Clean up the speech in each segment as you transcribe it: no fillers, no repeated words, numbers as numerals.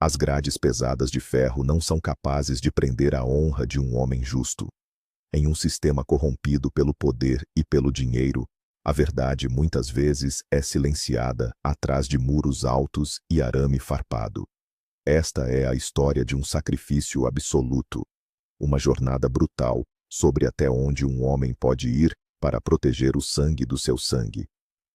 As grades pesadas de ferro não são capazes de prender a honra de um homem justo. Em um sistema corrompido pelo poder e pelo dinheiro, a verdade muitas vezes é silenciada atrás de muros altos e arame farpado. Esta é a história de um sacrifício absoluto, uma jornada brutal sobre até onde um homem pode ir para proteger o sangue do seu sangue.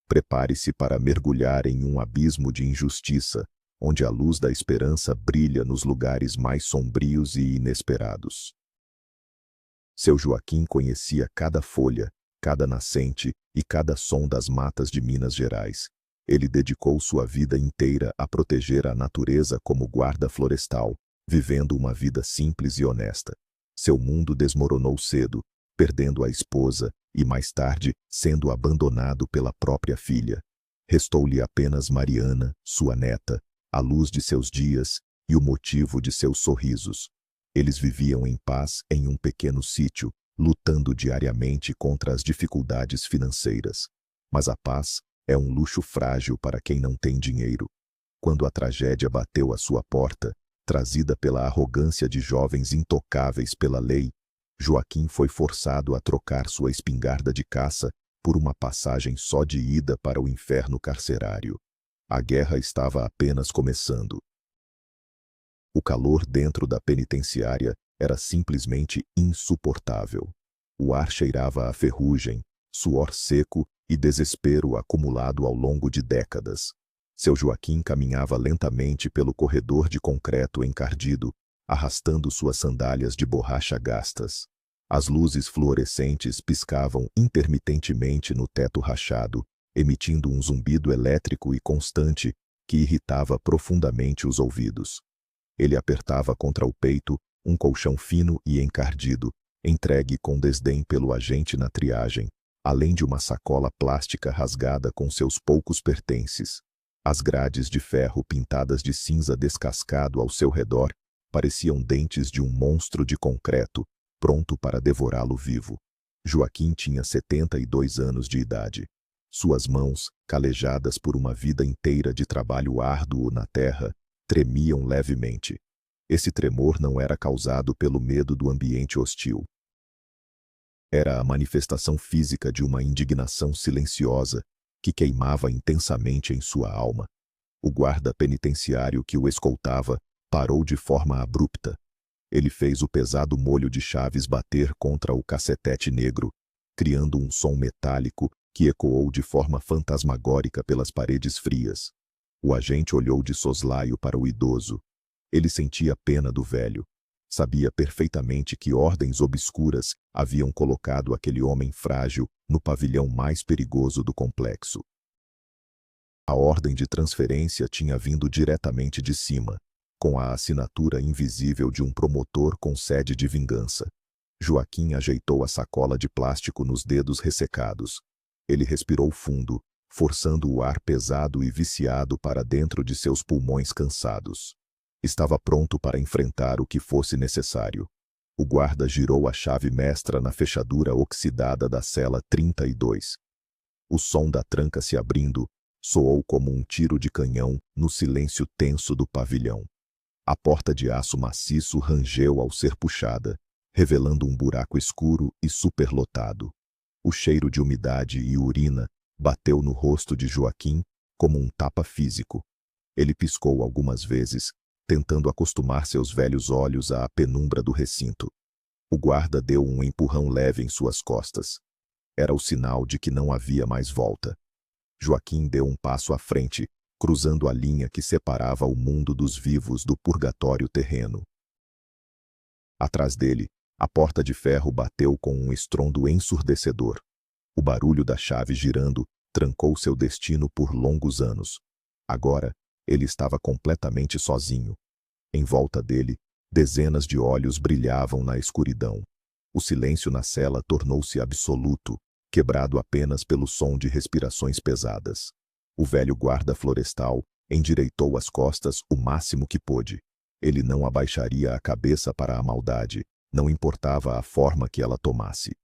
Prepare-se para mergulhar em um abismo de injustiça, onde a luz da esperança brilha nos lugares mais sombrios e inesperados. Seu Joaquim conhecia cada folha, cada nascente e cada som das matas de Minas Gerais. Ele dedicou sua vida inteira a proteger a natureza como guarda florestal, vivendo uma vida simples e honesta. Seu mundo desmoronou cedo, perdendo a esposa e, mais tarde, sendo abandonado pela própria filha. Restou-lhe apenas Mariana, sua neta, a luz de seus dias e o motivo de seus sorrisos. Eles viviam em paz em um pequeno sítio, lutando diariamente contra as dificuldades financeiras. Mas a paz é um luxo frágil para quem não tem dinheiro. Quando a tragédia bateu à sua porta, trazida pela arrogância de jovens intocáveis pela lei, Joaquim foi forçado a trocar sua espingarda de caça por uma passagem só de ida para o inferno carcerário. A guerra estava apenas começando. O calor dentro da penitenciária era simplesmente insuportável. O ar cheirava a ferrugem, suor seco e desespero acumulado ao longo de décadas. Seu Joaquim caminhava lentamente pelo corredor de concreto encardido, arrastando suas sandálias de borracha gastas. As luzes fluorescentes piscavam intermitentemente no teto rachado, emitindo um zumbido elétrico e constante que irritava profundamente os ouvidos. Ele apertava contra o peito um colchão fino e encardido, entregue com desdém pelo agente na triagem, além de uma sacola plástica rasgada com seus poucos pertences. As grades de ferro pintadas de cinza descascado ao seu redor pareciam dentes de um monstro de concreto, pronto para devorá-lo vivo. Joaquim tinha 72 anos de idade. Suas mãos, calejadas por uma vida inteira de trabalho árduo na terra, tremiam levemente. Esse tremor não era causado pelo medo do ambiente hostil. Era a manifestação física de uma indignação silenciosa que queimava intensamente em sua alma. O guarda penitenciário que o escoltava parou de forma abrupta. Ele fez o pesado molho de chaves bater contra o cacetete negro, criando um som metálico que ecoou de forma fantasmagórica pelas paredes frias. O agente olhou de soslaio para o idoso. Ele sentia pena do velho. Sabia perfeitamente que ordens obscuras haviam colocado aquele homem frágil no pavilhão mais perigoso do complexo. A ordem de transferência tinha vindo diretamente de cima, com a assinatura invisível de um promotor com sede de vingança. Joaquim ajeitou a sacola de plástico nos dedos ressecados. Ele respirou fundo, forçando o ar pesado e viciado para dentro de seus pulmões cansados. Estava pronto para enfrentar o que fosse necessário. O guarda girou a chave mestra na fechadura oxidada da cela 32. O som da tranca se abrindo soou como um tiro de canhão no silêncio tenso do pavilhão. A porta de aço maciço rangeu ao ser puxada, revelando um buraco escuro e superlotado. O cheiro de umidade e urina bateu no rosto de Joaquim como um tapa físico. Ele piscou algumas vezes, tentando acostumar seus velhos olhos à penumbra do recinto. O guarda deu um empurrão leve em suas costas. Era o sinal de que não havia mais volta. Joaquim deu um passo à frente, cruzando a linha que separava o mundo dos vivos do purgatório terreno. Atrás dele, a porta de ferro bateu com um estrondo ensurdecedor. O barulho da chave girando trancou seu destino por longos anos. Agora, ele estava completamente sozinho. Em volta dele, dezenas de olhos brilhavam na escuridão. O silêncio na cela tornou-se absoluto, quebrado apenas pelo som de respirações pesadas. O velho guarda florestal endireitou as costas o máximo que pôde. Ele não abaixaria a cabeça para a maldade, não importava a forma que ela tomasse.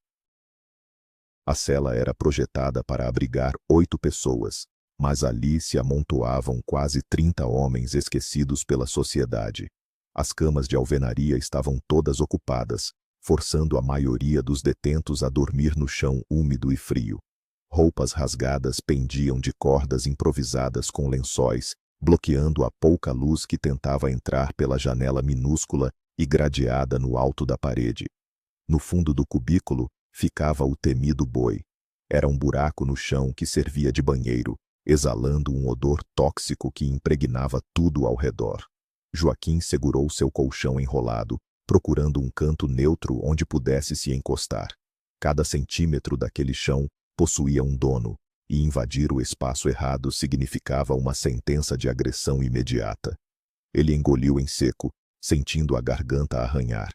A cela era projetada para abrigar 8 pessoas, Mas ali se amontoavam quase 30 homens esquecidos pela sociedade. As camas de alvenaria estavam todas ocupadas, forçando a maioria dos detentos a dormir no chão úmido e frio. Roupas rasgadas pendiam de cordas improvisadas com lençóis, bloqueando a pouca luz que tentava entrar pela janela minúscula e gradeada no alto da parede. No fundo do cubículo ficava o temido boi. Era um buraco no chão que servia de banheiro, exalando um odor tóxico que impregnava tudo ao redor. Joaquim segurou seu colchão enrolado, procurando um canto neutro onde pudesse se encostar. Cada centímetro daquele chão possuía um dono, e invadir o espaço errado significava uma sentença de agressão imediata. Ele engoliu em seco, sentindo a garganta arranhar.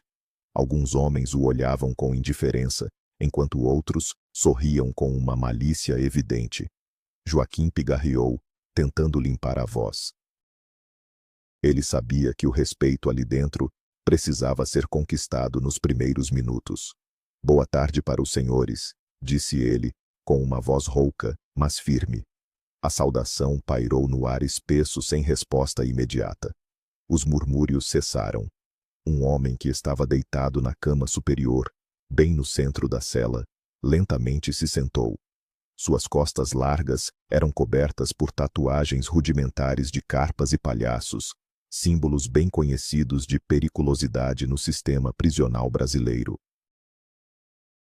Alguns homens o olhavam com indiferença, enquanto outros sorriam com uma malícia evidente. Joaquim pigarreou, tentando limpar a voz. Ele sabia que o respeito ali dentro precisava ser conquistado nos primeiros minutos. "Boa tarde para os senhores", disse ele, com uma voz rouca, mas firme. A saudação pairou no ar espesso sem resposta imediata. Os murmúrios cessaram. Um homem que estava deitado na cama superior, bem no centro da cela, lentamente se sentou. Suas costas largas eram cobertas por tatuagens rudimentares de carpas e palhaços, símbolos bem conhecidos de periculosidade no sistema prisional brasileiro.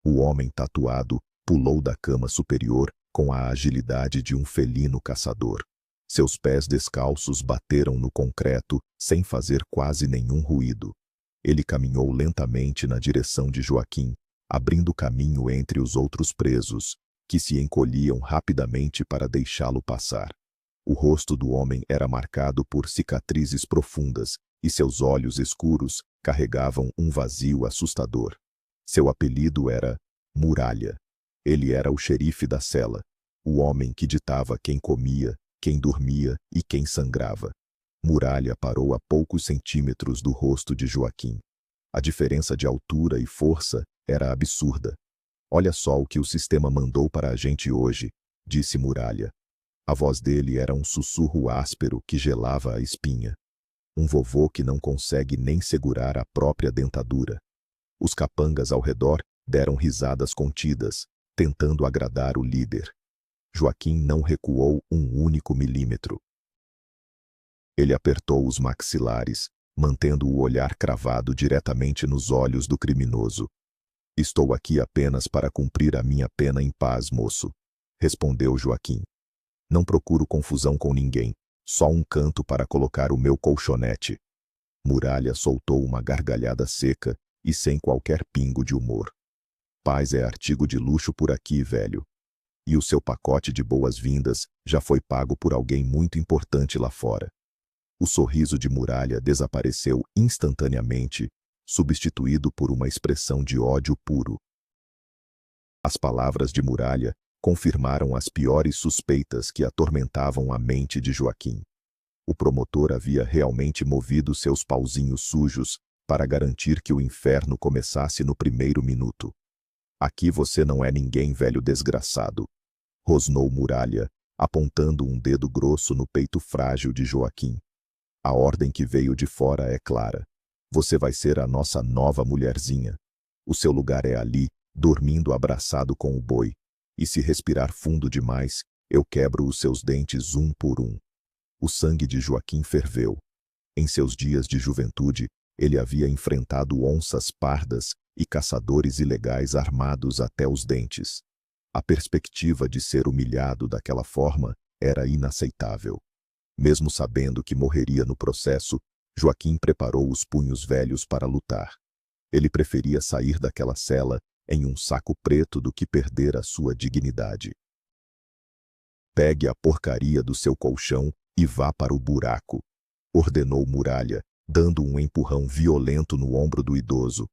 O homem tatuado pulou da cama superior com a agilidade de um felino caçador. Seus pés descalços bateram no concreto sem fazer quase nenhum ruído. Ele caminhou lentamente na direção de Joaquim, abrindo caminho entre os outros presos, que se encolhiam rapidamente para deixá-lo passar. O rosto do homem era marcado por cicatrizes profundas, e seus olhos escuros carregavam um vazio assustador. Seu apelido era Muralha. Ele era o xerife da cela, o homem que ditava quem comia, quem dormia e quem sangrava. Muralha parou a poucos centímetros do rosto de Joaquim. A diferença de altura e força era absurda. "Olha só o que o sistema mandou para a gente hoje", disse Muralha. A voz dele era um sussurro áspero que gelava a espinha. Um vovô que não consegue nem segurar a própria dentadura. Os capangas ao redor deram risadas contidas, tentando agradar o líder. Joaquim não recuou um único milímetro. Ele apertou os maxilares, mantendo o olhar cravado diretamente nos olhos do criminoso. "Estou aqui apenas para cumprir a minha pena em paz, moço", respondeu Joaquim. "Não procuro confusão com ninguém, só um canto para colocar o meu colchonete." Muralha soltou uma gargalhada seca e sem qualquer pingo de humor. "Paz é artigo de luxo por aqui, velho. E o seu pacote de boas-vindas já foi pago por alguém muito importante lá fora." O sorriso de Muralha desapareceu instantaneamente, substituído por uma expressão de ódio puro. As palavras de Muralha confirmaram as piores suspeitas que atormentavam a mente de Joaquim. O promotor havia realmente movido seus pauzinhos sujos para garantir que o inferno começasse no primeiro minuto. "Aqui você não é ninguém, velho desgraçado", rosnou Muralha, apontando um dedo grosso no peito frágil de Joaquim. "A ordem que veio de fora é clara. Você vai ser a nossa nova mulherzinha. O seu lugar é ali, dormindo abraçado com o boi. E se respirar fundo demais, eu quebro os seus dentes um por um." O sangue de Joaquim ferveu. Em seus dias de juventude, ele havia enfrentado onças pardas e caçadores ilegais armados até os dentes. A perspectiva de ser humilhado daquela forma era inaceitável. Mesmo sabendo que morreria no processo, Joaquim preparou os punhos velhos para lutar. Ele preferia sair daquela cela em um saco preto do que perder a sua dignidade. "Pegue a porcaria do seu colchão e vá para o buraco", ordenou Muralha, dando um empurrão violento no ombro do idoso.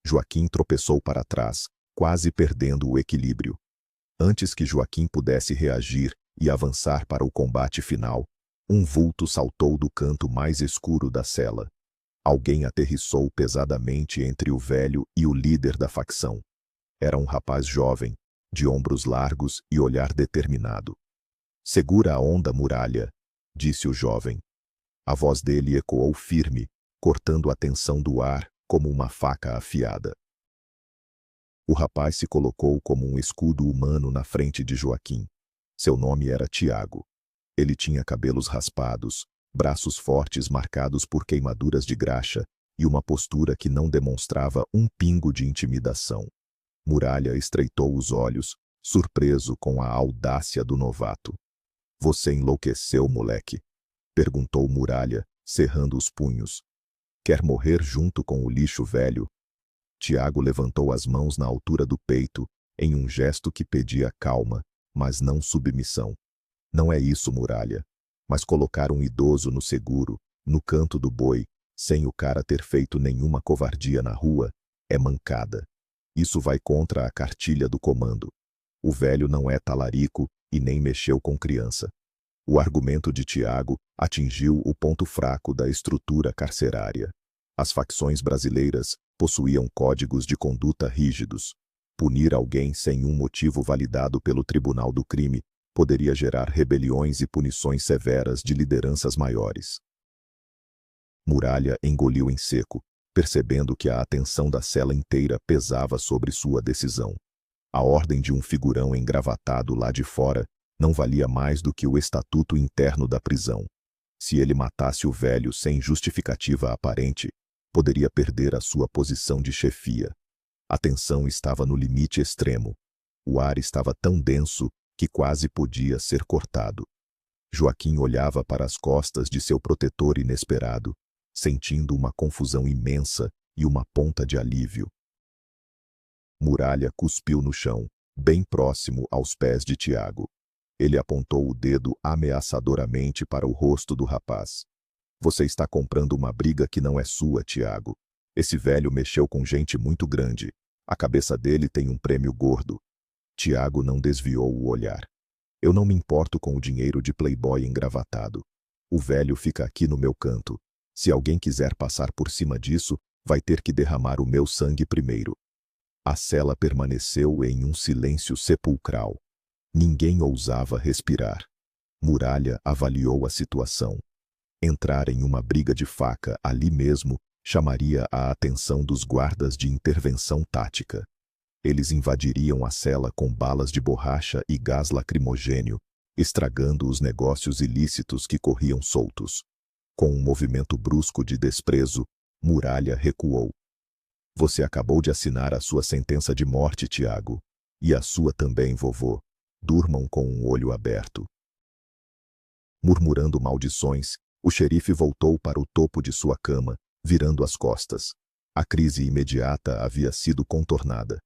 Joaquim tropeçou para trás, quase perdendo o equilíbrio. Antes que Joaquim pudesse reagir e avançar para o combate final, um vulto saltou do canto mais escuro da cela. Alguém aterrissou pesadamente entre o velho e o líder da facção. Era um rapaz jovem, de ombros largos e olhar determinado. Segura a onda, Muralha, disse o jovem. A voz dele ecoou firme, cortando a tensão do ar como uma faca afiada. O rapaz se colocou como um escudo humano na frente de Joaquim. Seu nome era Tiago. Ele tinha cabelos raspados, braços fortes marcados por queimaduras de graxa e uma postura que não demonstrava um pingo de intimidação. Muralha estreitou os olhos, surpreso com a audácia do novato. Você enlouqueceu, moleque? Perguntou Muralha, cerrando os punhos. Quer morrer junto com o lixo velho? Tiago levantou as mãos na altura do peito, em um gesto que pedia calma, mas não submissão. Não é isso, Muralha. Mas colocar um idoso no seguro, no canto do boi, sem o cara ter feito nenhuma covardia na rua, é mancada. Isso vai contra a cartilha do comando. O velho não é talarico e nem mexeu com criança. O argumento de Tiago atingiu o ponto fraco da estrutura carcerária. As facções brasileiras possuíam códigos de conduta rígidos. Punir alguém sem um motivo validado pelo Tribunal do Crime poderia gerar rebeliões e punições severas de lideranças maiores. Muralha engoliu em seco, percebendo que a atenção da cela inteira pesava sobre sua decisão. A ordem de um figurão engravatado lá de fora não valia mais do que o estatuto interno da prisão. Se ele matasse o velho sem justificativa aparente, poderia perder a sua posição de chefia. A tensão estava no limite extremo. O ar estava tão denso que quase podia ser cortado. Joaquim olhava para as costas de seu protetor inesperado, sentindo uma confusão imensa e uma ponta de alívio. Muralha cuspiu no chão, bem próximo aos pés de Tiago. Ele apontou o dedo ameaçadoramente para o rosto do rapaz. Você está comprando uma briga que não é sua, Tiago. Esse velho mexeu com gente muito grande. A cabeça dele tem um prêmio gordo. Tiago não desviou o olhar. Eu não me importo com o dinheiro de playboy engravatado. O velho fica aqui no meu canto. Se alguém quiser passar por cima disso, vai ter que derramar o meu sangue primeiro. A cela permaneceu em um silêncio sepulcral. Ninguém ousava respirar. Muralha avaliou a situação. Entrar em uma briga de faca ali mesmo chamaria a atenção dos guardas de intervenção tática. Eles invadiriam a cela com balas de borracha e gás lacrimogênio, estragando os negócios ilícitos que corriam soltos. Com um movimento brusco de desprezo, Muralha recuou. Você acabou de assinar a sua sentença de morte, Tiago. E a sua também, vovô. Durmam com um olho aberto. Murmurando maldições, o xerife voltou para o topo de sua cama, virando as costas. A crise imediata havia sido contornada.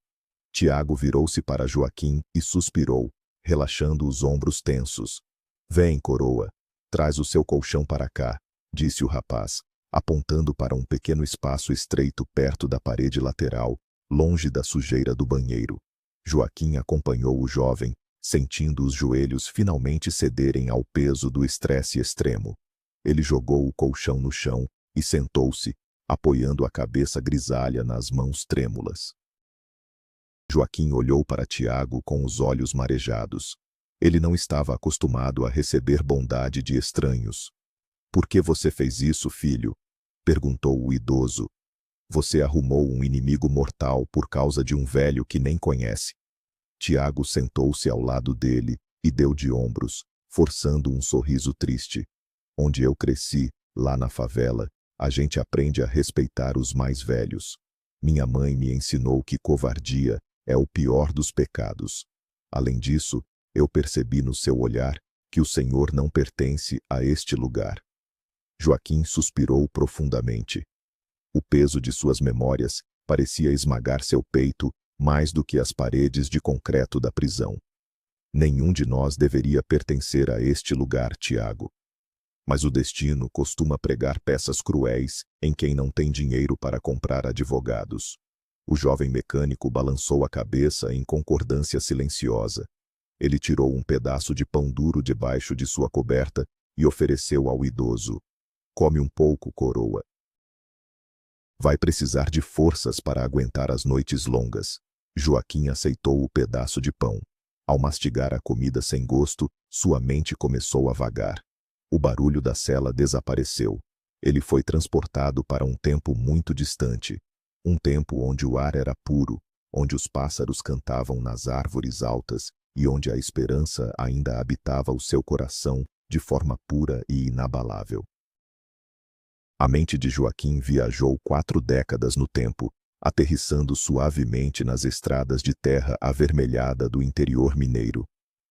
Tiago virou-se para Joaquim e suspirou, relaxando os ombros tensos. Vem, coroa. Traz o seu colchão para cá, disse o rapaz, apontando para um pequeno espaço estreito perto da parede lateral, longe da sujeira do banheiro. Joaquim acompanhou o jovem, sentindo os joelhos finalmente cederem ao peso do estresse extremo. Ele jogou o colchão no chão e sentou-se, apoiando a cabeça grisalha nas mãos trêmulas. Joaquim olhou para Tiago com os olhos marejados. Ele não estava acostumado a receber bondade de estranhos. Por que você fez isso, filho? Perguntou o idoso. Você arrumou um inimigo mortal por causa de um velho que nem conhece. Tiago sentou-se ao lado dele e deu de ombros, forçando um sorriso triste. Onde eu cresci, lá na favela, a gente aprende a respeitar os mais velhos. Minha mãe me ensinou que covardia é o pior dos pecados. Além disso, eu percebi no seu olhar que o Senhor não pertence a este lugar. Joaquim suspirou profundamente. O peso de suas memórias parecia esmagar seu peito mais do que as paredes de concreto da prisão. Nenhum de nós deveria pertencer a este lugar, Tiago. Mas o destino costuma pregar peças cruéis em quem não tem dinheiro para comprar advogados. O jovem mecânico balançou a cabeça em concordância silenciosa. Ele tirou um pedaço de pão duro debaixo de sua coberta e ofereceu ao idoso. Come um pouco, coroa. Vai precisar de forças para aguentar as noites longas. Joaquim aceitou o pedaço de pão. Ao mastigar a comida sem gosto, sua mente começou a vagar. O barulho da cela desapareceu. Ele foi transportado para um tempo muito distante. Um tempo onde o ar era puro, onde os pássaros cantavam nas árvores altas e onde a esperança ainda habitava o seu coração de forma pura e inabalável. A mente de Joaquim viajou 4 décadas no tempo, aterrissando suavemente nas estradas de terra avermelhada do interior mineiro.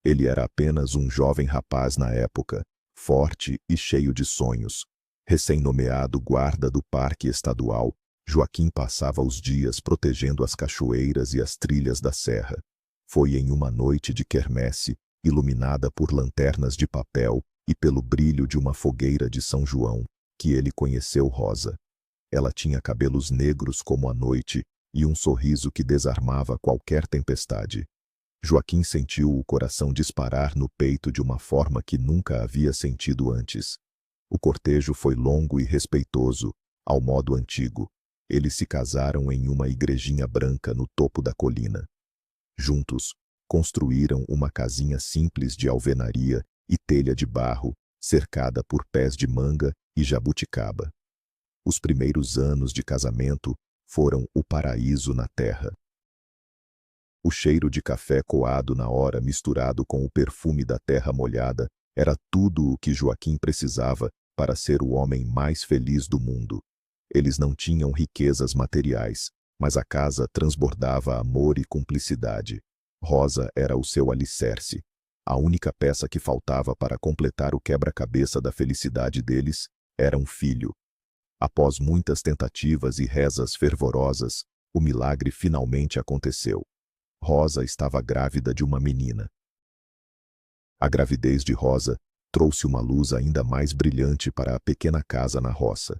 Ele era apenas um jovem rapaz na época, forte e cheio de sonhos. Recém-nomeado guarda do Parque Estadual, Joaquim passava os dias protegendo as cachoeiras e as trilhas da serra. Foi em uma noite de quermesse, iluminada por lanternas de papel e pelo brilho de uma fogueira de São João, que ele conheceu Rosa. Ela tinha cabelos negros como a noite e um sorriso que desarmava qualquer tempestade. Joaquim sentiu o coração disparar no peito de uma forma que nunca havia sentido antes. O cortejo foi longo e respeitoso, ao modo antigo. Eles se casaram em uma igrejinha branca no topo da colina. Juntos, construíram uma casinha simples de alvenaria e telha de barro, cercada por pés de manga e jabuticaba. Os primeiros anos de casamento foram o paraíso na terra. O cheiro de café coado na hora misturado com o perfume da terra molhada era tudo o que Joaquim precisava para ser o homem mais feliz do mundo. Eles não tinham riquezas materiais, mas a casa transbordava amor e cumplicidade. Rosa era o seu alicerce. A única peça que faltava para completar o quebra-cabeça da felicidade deles era um filho. Após muitas tentativas e rezas fervorosas, o milagre finalmente aconteceu. Rosa estava grávida de uma menina. A gravidez de Rosa trouxe uma luz ainda mais brilhante para a pequena casa na roça.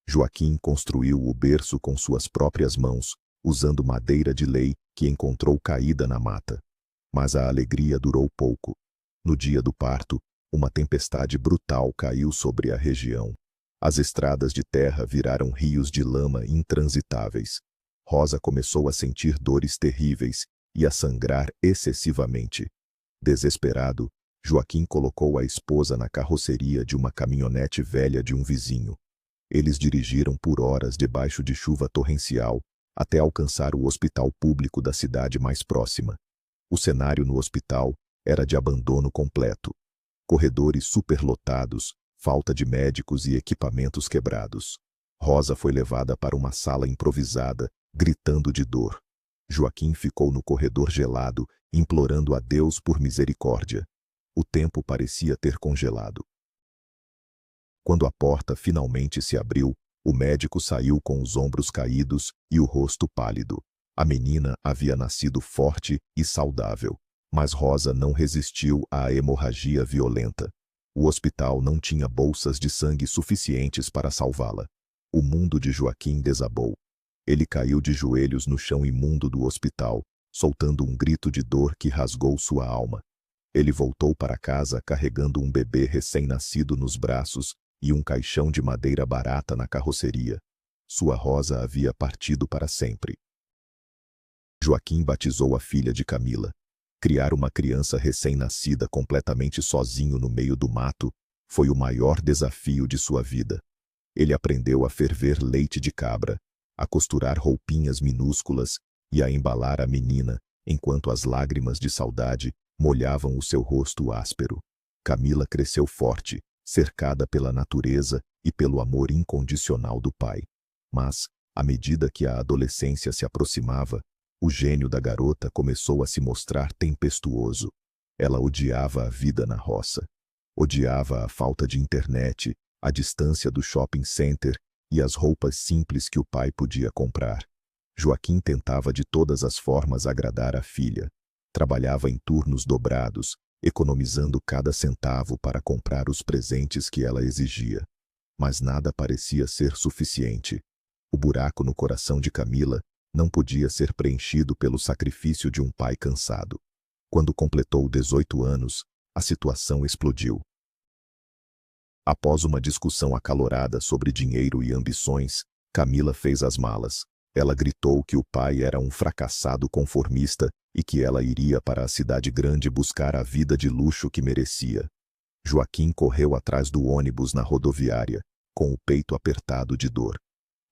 Joaquim construiu o berço com suas próprias mãos, usando madeira de lei que encontrou caída na mata. Mas a alegria durou pouco. No dia do parto, uma tempestade brutal caiu sobre a região. As estradas de terra viraram rios de lama intransitáveis. Rosa começou a sentir dores terríveis e a sangrar excessivamente. Desesperado, Joaquim colocou a esposa na carroceria de uma caminhonete velha de um vizinho. Eles dirigiram por horas debaixo de chuva torrencial, até alcançar o hospital público da cidade mais próxima. O cenário no hospital era de abandono completo. Corredores superlotados, falta de médicos e equipamentos quebrados. Rosa foi levada para uma sala improvisada, gritando de dor. Joaquim ficou no corredor gelado, implorando a Deus por misericórdia. O tempo parecia ter congelado. Quando a porta finalmente se abriu, o médico saiu com os ombros caídos e o rosto pálido. A menina havia nascido forte e saudável, mas Rosa não resistiu à hemorragia violenta. O hospital não tinha bolsas de sangue suficientes para salvá-la. O mundo de Joaquim desabou. Ele caiu de joelhos no chão imundo do hospital, soltando um grito de dor que rasgou sua alma. Ele voltou para casa carregando um bebê recém-nascido nos braços e um caixão de madeira barata na carroceria. Sua Rosa havia partido para sempre. Joaquim batizou a filha de Camila. Criar uma criança recém-nascida completamente sozinho no meio do mato foi o maior desafio de sua vida. Ele aprendeu a ferver leite de cabra, a costurar roupinhas minúsculas e a embalar a menina, enquanto as lágrimas de saudade molhavam o seu rosto áspero. Camila cresceu forte, cercada pela natureza e pelo amor incondicional do pai. Mas, à medida que a adolescência se aproximava, o gênio da garota começou a se mostrar tempestuoso. Ela odiava a vida na roça. Odiava a falta de internet, a distância do shopping center e as roupas simples que o pai podia comprar. Joaquim tentava de todas as formas agradar a filha. Trabalhava em turnos dobrados, economizando cada centavo para comprar os presentes que ela exigia. Mas nada parecia ser suficiente. O buraco no coração de Camila não podia ser preenchido pelo sacrifício de um pai cansado. Quando completou 18 anos, a situação explodiu. Após uma discussão acalorada sobre dinheiro e ambições, Camila fez as malas. Ela gritou que o pai era um fracassado conformista e que ela iria para a cidade grande buscar a vida de luxo que merecia. Joaquim correu atrás do ônibus na rodoviária, com o peito apertado de dor.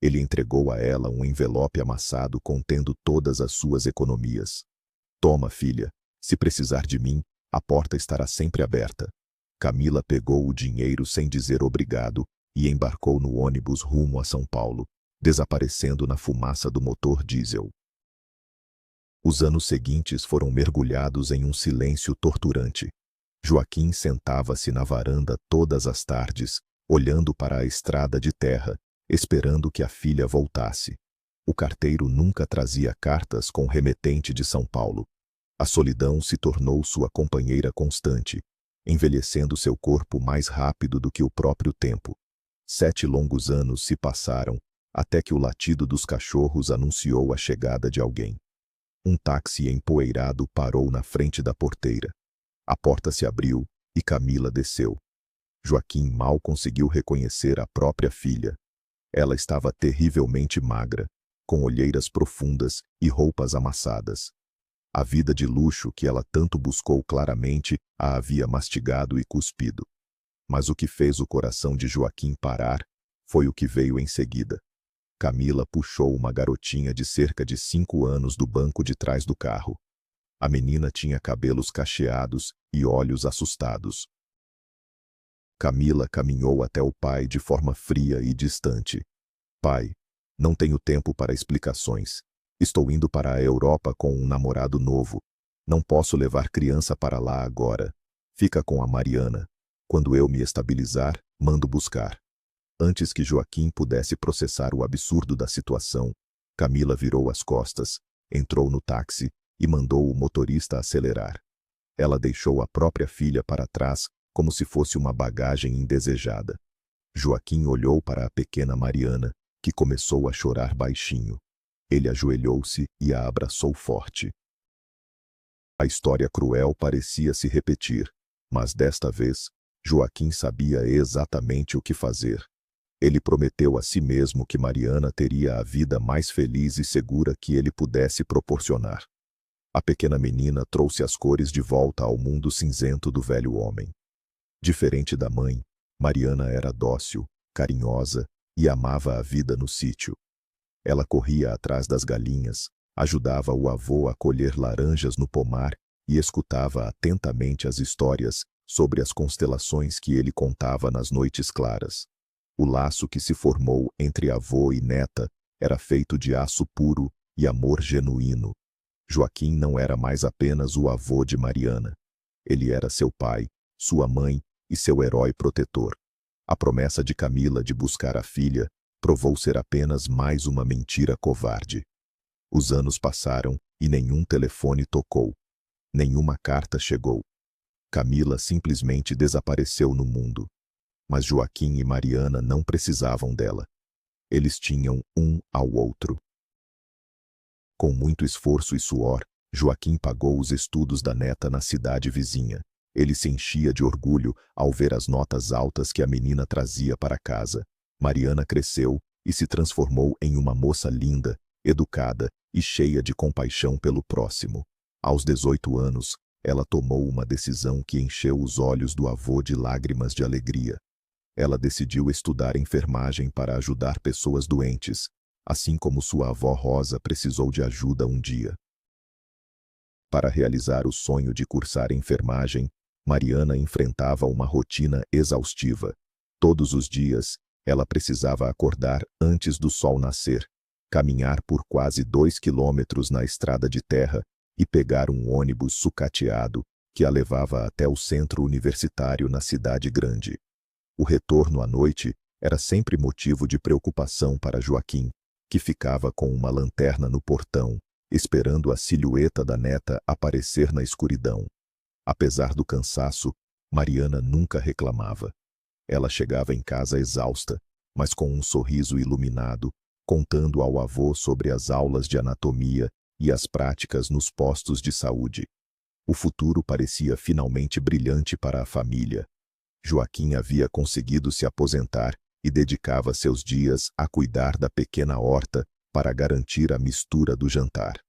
Ele entregou a ela um envelope amassado contendo todas as suas economias. Toma, filha, se precisar de mim, a porta estará sempre aberta. Camila pegou o dinheiro sem dizer obrigado e embarcou no ônibus rumo a São Paulo, desaparecendo na fumaça do motor diesel. Os anos seguintes foram mergulhados em um silêncio torturante. Joaquim sentava-se na varanda todas as tardes, olhando para a estrada de terra, esperando que a filha voltasse. O carteiro nunca trazia cartas com remetente de São Paulo. A solidão se tornou sua companheira constante, envelhecendo seu corpo mais rápido do que o próprio tempo. 7 longos anos se passaram, até que o latido dos cachorros anunciou a chegada de alguém. Um táxi empoeirado parou na frente da porteira. A porta se abriu e Camila desceu. Joaquim mal conseguiu reconhecer a própria filha. Ela estava terrivelmente magra, com olheiras profundas e roupas amassadas. A vida de luxo que ela tanto buscou claramente a havia mastigado e cuspido. Mas o que fez o coração de Joaquim parar foi o que veio em seguida. Camila puxou uma garotinha de cerca de 5 anos do banco de trás do carro. A menina tinha cabelos cacheados e olhos assustados. Camila caminhou até o pai de forma fria e distante. Pai, não tenho tempo para explicações. Estou indo para a Europa com um namorado novo. Não posso levar criança para lá agora. Fica com a Mariana. Quando eu me estabilizar, mando buscar. Antes que Joaquim pudesse processar o absurdo da situação, Camila virou as costas, entrou no táxi e mandou o motorista acelerar. Ela deixou a própria filha para trás, como se fosse uma bagagem indesejada. Joaquim olhou para a pequena Mariana, que começou a chorar baixinho. Ele ajoelhou-se e a abraçou forte. A história cruel parecia se repetir, mas desta vez, Joaquim sabia exatamente o que fazer. Ele prometeu a si mesmo que Mariana teria a vida mais feliz e segura que ele pudesse proporcionar. A pequena menina trouxe as cores de volta ao mundo cinzento do velho homem. Diferente da mãe, Mariana era dócil, carinhosa e amava a vida no sítio. Ela corria atrás das galinhas, ajudava o avô a colher laranjas no pomar e escutava atentamente as histórias sobre as constelações que ele contava nas noites claras. O laço que se formou entre avô e neta era feito de aço puro e amor genuíno. Joaquim não era mais apenas o avô de Mariana. Ele era seu pai, sua mãe e seu herói protetor. A promessa de Camila de buscar a filha provou ser apenas mais uma mentira covarde. Os anos passaram e nenhum telefone tocou. Nenhuma carta chegou. Camila simplesmente desapareceu no mundo. Mas Joaquim e Mariana não precisavam dela. Eles tinham um ao outro. Com muito esforço e suor, Joaquim pagou os estudos da neta na cidade vizinha. Ele se enchia de orgulho ao ver as notas altas que a menina trazia para casa. Mariana cresceu e se transformou em uma moça linda, educada e cheia de compaixão pelo próximo. Aos 18 anos, ela tomou uma decisão que encheu os olhos do avô de lágrimas de alegria. Ela decidiu estudar enfermagem para ajudar pessoas doentes, assim como sua avó Rosa precisou de ajuda um dia. Para realizar o sonho de cursar enfermagem, Mariana enfrentava uma rotina exaustiva. Todos os dias, ela precisava acordar antes do sol nascer, caminhar por quase 2 quilômetros na estrada de terra e pegar um ônibus sucateado que a levava até o centro universitário na cidade grande. O retorno à noite era sempre motivo de preocupação para Joaquim, que ficava com uma lanterna no portão, esperando a silhueta da neta aparecer na escuridão. Apesar do cansaço, Mariana nunca reclamava. Ela chegava em casa exausta, mas com um sorriso iluminado, contando ao avô sobre as aulas de anatomia e as práticas nos postos de saúde. O futuro parecia finalmente brilhante para a família. Joaquim havia conseguido se aposentar e dedicava seus dias a cuidar da pequena horta para garantir a mistura do jantar.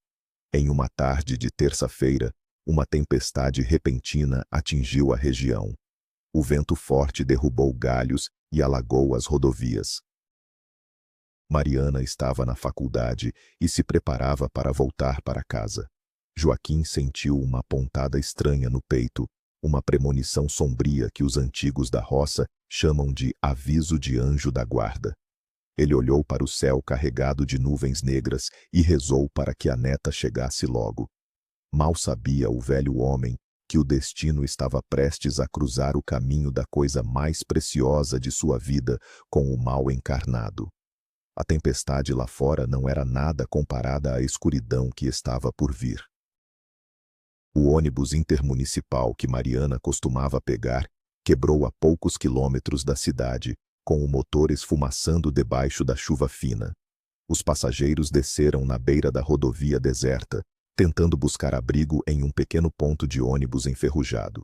Em uma tarde de terça-feira, uma tempestade repentina atingiu a região. O vento forte derrubou galhos e alagou as rodovias. Mariana estava na faculdade e se preparava para voltar para casa. Joaquim sentiu uma pontada estranha no peito, uma premonição sombria que os antigos da roça chamam de aviso de anjo da guarda. Ele olhou para o céu carregado de nuvens negras e rezou para que a neta chegasse logo. Mal sabia o velho homem que o destino estava prestes a cruzar o caminho da coisa mais preciosa de sua vida com o mal encarnado. A tempestade lá fora não era nada comparada à escuridão que estava por vir. O ônibus intermunicipal que Mariana costumava pegar quebrou a poucos quilômetros da cidade, com o motor esfumaçando debaixo da chuva fina. Os passageiros desceram na beira da rodovia deserta, tentando buscar abrigo em um pequeno ponto de ônibus enferrujado.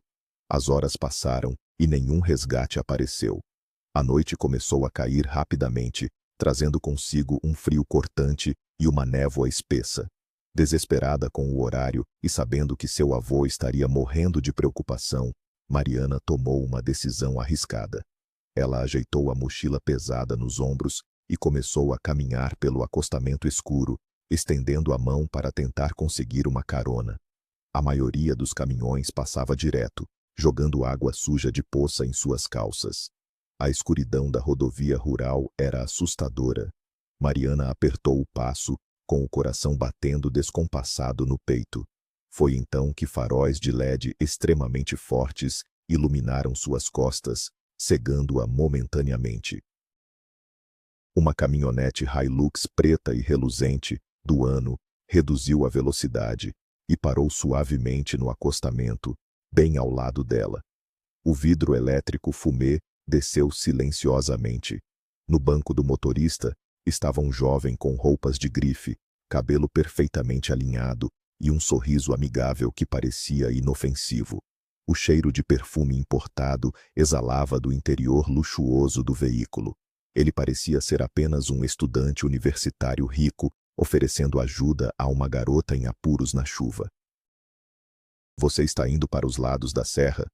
As horas passaram e nenhum resgate apareceu. A noite começou a cair rapidamente, trazendo consigo um frio cortante e uma névoa espessa. Desesperada com o horário e sabendo que seu avô estaria morrendo de preocupação, Mariana tomou uma decisão arriscada. Ela ajeitou a mochila pesada nos ombros e começou a caminhar pelo acostamento escuro, estendendo a mão para tentar conseguir uma carona. A maioria dos caminhões passava direto, jogando água suja de poça em suas calças. A escuridão da rodovia rural era assustadora. Mariana apertou o passo, com o coração batendo descompassado no peito. Foi então que faróis de LED extremamente fortes iluminaram suas costas, cegando-a momentaneamente. Uma caminhonete Hilux preta e reluzente, do ano, reduziu a velocidade e parou suavemente no acostamento, bem ao lado dela. O vidro elétrico fumê desceu silenciosamente. No banco do motorista estava um jovem com roupas de grife, cabelo perfeitamente alinhado e um sorriso amigável que parecia inofensivo. O cheiro de perfume importado exalava do interior luxuoso do veículo. Ele parecia ser apenas um estudante universitário rico, oferecendo ajuda a uma garota em apuros na chuva. "Você está indo para os lados da serra?"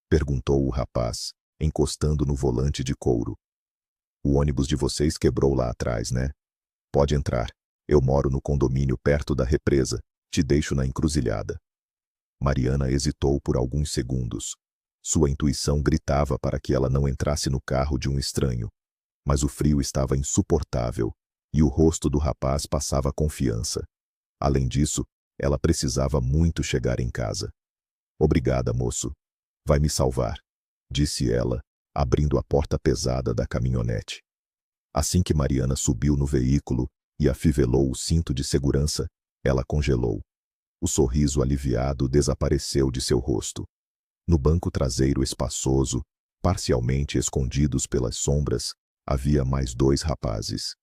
perguntou o rapaz, encostando no volante de couro. "O ônibus de vocês quebrou lá atrás, né? Pode entrar. Eu moro no condomínio perto da represa. Te deixo na encruzilhada." Mariana hesitou por alguns segundos. Sua intuição gritava para que ela não entrasse no carro de um estranho. Mas o frio estava insuportável, e o rosto do rapaz passava confiança. Além disso, ela precisava muito chegar em casa. "Obrigada, moço. Vai me salvar", disse ela, abrindo a porta pesada da caminhonete. Assim que Mariana subiu no veículo e afivelou o cinto de segurança, ela congelou. O sorriso aliviado desapareceu de seu rosto. No banco traseiro espaçoso, parcialmente escondidos pelas sombras, havia mais 2 rapazes.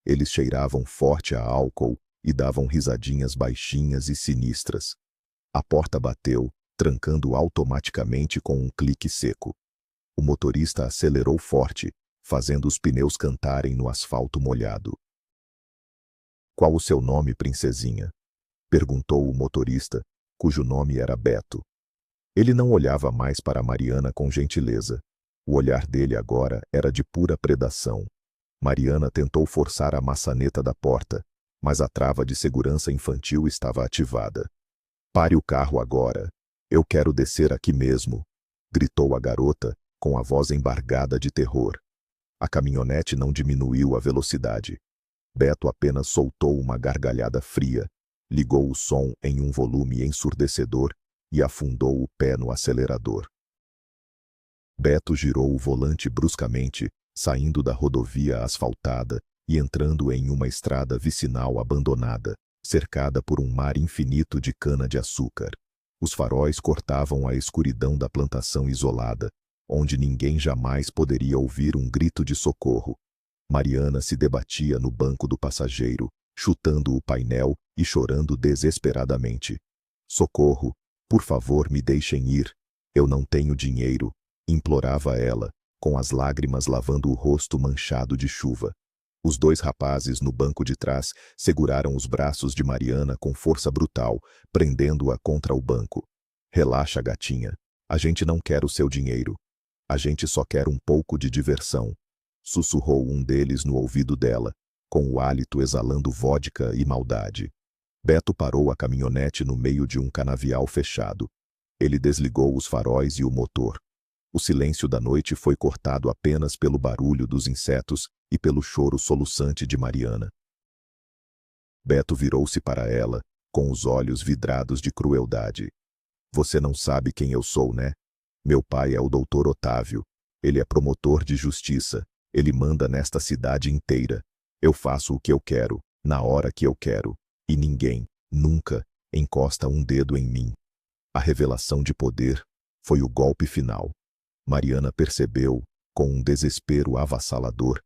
Eles cheiravam forte a álcool e davam risadinhas baixinhas e sinistras. A porta bateu, trancando automaticamente com um clique seco. O motorista acelerou forte, fazendo os pneus cantarem no asfalto molhado. "Qual o seu nome, princesinha?" perguntou o motorista, cujo nome era Beto. Ele não olhava mais para Mariana com gentileza. O olhar dele agora era de pura predação. Mariana tentou forçar a maçaneta da porta, mas a trava de segurança infantil estava ativada. "Pare o carro agora. Eu quero descer aqui mesmo", gritou a garota, com a voz embargada de terror. A caminhonete não diminuiu a velocidade. Beto apenas soltou uma gargalhada fria, ligou o som em um volume ensurdecedor e afundou o pé no acelerador. Beto girou o volante bruscamente, saindo da rodovia asfaltada e entrando em uma estrada vicinal abandonada, cercada por um mar infinito de cana-de-açúcar. Os faróis cortavam a escuridão da plantação isolada, onde ninguém jamais poderia ouvir um grito de socorro. Mariana se debatia no banco do passageiro, chutando o painel e chorando desesperadamente. "Socorro, por favor, me deixem ir. Eu não tenho dinheiro", implorava ela, com as lágrimas lavando o rosto manchado de chuva. Os dois rapazes no banco de trás seguraram os braços de Mariana com força brutal, prendendo-a contra o banco. Relaxa, gatinha. A gente não quer o seu dinheiro. A gente só quer um pouco de diversão. Sussurrou um deles no ouvido dela, com o hálito exalando vodka e maldade. Beto parou a caminhonete no meio de um canavial fechado. Ele desligou os faróis e o motor. O silêncio da noite foi cortado apenas pelo barulho dos insetos e pelo choro soluçante de Mariana. Beto virou-se para ela, com os olhos vidrados de crueldade. Você não sabe quem eu sou, né? Meu pai é o Dr. Otávio. Ele é promotor de justiça. Ele manda nesta cidade inteira. Eu faço o que eu quero, na hora que eu quero. E ninguém, nunca, encosta um dedo em mim. A revelação de poder foi o golpe final. Mariana percebeu, com um desespero avassalador,